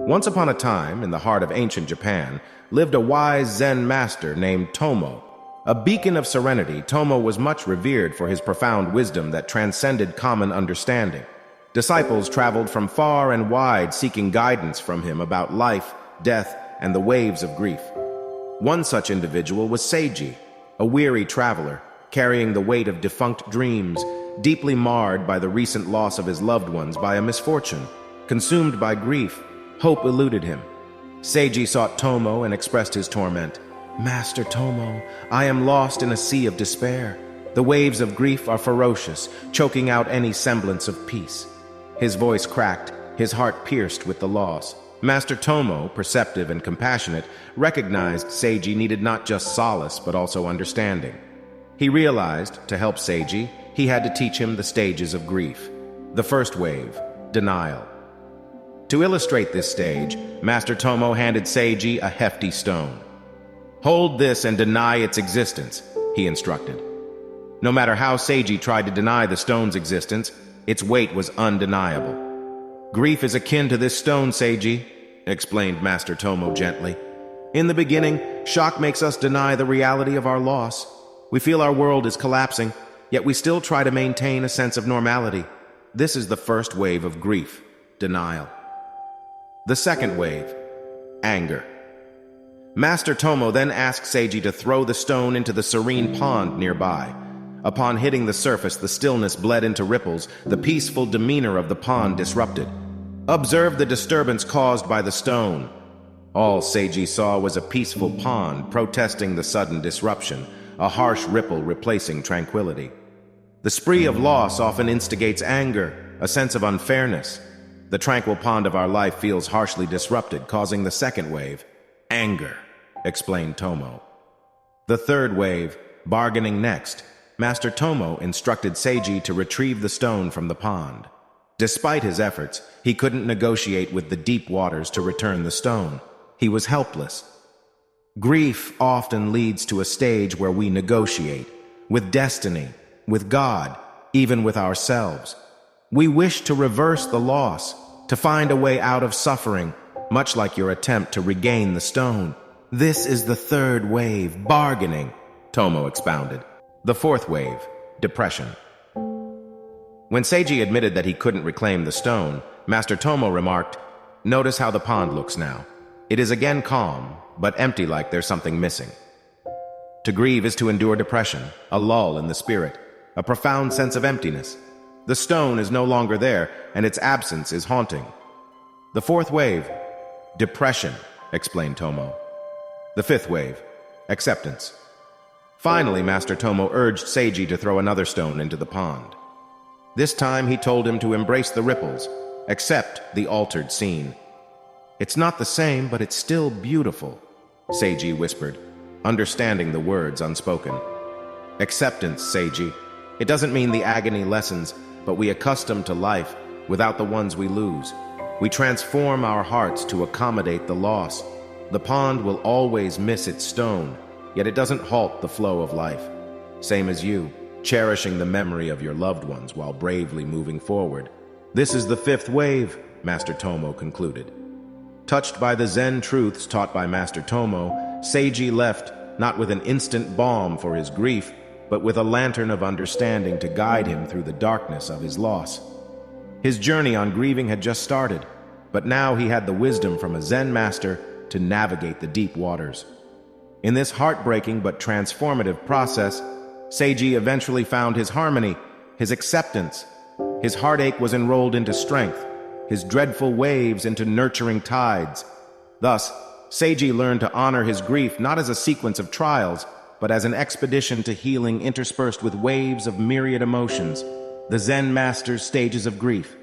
Once upon a time, in the heart of ancient Japan, lived a wise Zen master named Tomo. A beacon of serenity, Tomo was much revered for his profound wisdom that transcended common understanding. Disciples traveled from far and wide seeking guidance from him about life, death, and the waves of grief. One such individual was Seiji, a weary traveler, carrying the weight of defunct dreams, deeply marred by the recent loss of his loved ones by a misfortune. Consumed by grief, hope eluded him. Seiji sought Tomo and expressed his torment. "Master Tomo, I am lost in a sea of despair. The waves of grief are ferocious, choking out any semblance of peace." His voice cracked, his heart pierced with the loss. Master Tomo, perceptive and compassionate, recognized Seiji needed not just solace but also understanding. He realized, to help Seiji, he had to teach him the stages of grief. The first wave, denial. To illustrate this stage, Master Tomo handed Seiji a hefty stone. "Hold this and deny its existence," he instructed. No matter how Seiji tried to deny the stone's existence, its weight was undeniable. "Grief is akin to this stone, Seiji," explained Master Tomo gently. "In the beginning, shock makes us deny the reality of our loss. We feel our world is collapsing, yet we still try to maintain a sense of normality. This is the first wave of grief, denial. The second wave, anger. Master Tomo then asked Seiji to throw the stone into the serene pond nearby. Upon hitting the surface, the stillness bled into ripples, the peaceful demeanor of the pond disrupted. Observe the disturbance caused by the stone. All Seiji saw was a peaceful pond protesting the sudden disruption, a harsh ripple replacing tranquility. The spree of loss often instigates anger, a sense of unfairness. The tranquil pond of our life feels harshly disrupted, causing the second wave, anger, explained Tomo. The third wave, bargaining next. Master Tomo instructed Seiji to retrieve the stone from the pond. Despite his efforts, he couldn't negotiate with the deep waters to return the stone. He was helpless. Grief often leads to a stage where we negotiate, with destiny, with God, even with ourselves. We wish to reverse the loss, to find a way out of suffering, much like your attempt to regain the stone. This is the third wave, bargaining, Tomo expounded. The fourth wave, depression. When Seiji admitted that he couldn't reclaim the stone, Master Tomo remarked, "Notice how the pond looks now. It is again calm, but empty, like there's something missing." To grieve is to endure depression, a lull in the spirit, a profound sense of emptiness. The stone is no longer there, and its absence is haunting. The fourth wave, depression, explained Tomo. The fifth wave, acceptance. Finally, Master Tomo urged Seiji to throw another stone into the pond. This time he told him to embrace the ripples, accept the altered scene. "It's not the same, but it's still beautiful," Seiji whispered, understanding the words unspoken. Acceptance, Seiji. It doesn't mean the agony lessens, but we accustom to life without the ones we lose. We transform our hearts to accommodate the loss. The pond will always miss its stone, yet it doesn't halt the flow of life. Same as you, cherishing the memory of your loved ones while bravely moving forward. This is the fifth wave, Master Tomo concluded. Touched by the Zen truths taught by Master Tomo, Seiji left not with an instant balm for his grief, but with a lantern of understanding to guide him through the darkness of his loss. His journey on grieving had just started, but now he had the wisdom from a Zen master to navigate the deep waters. In this heartbreaking but transformative process, Seiji eventually found his harmony, his acceptance. His heartache was enrolled into strength, his dreadful waves into nurturing tides. Thus, Seiji learned to honor his grief not as a sequence of trials, but as an expedition to healing interspersed with waves of myriad emotions, the Zen Master's stages of grief.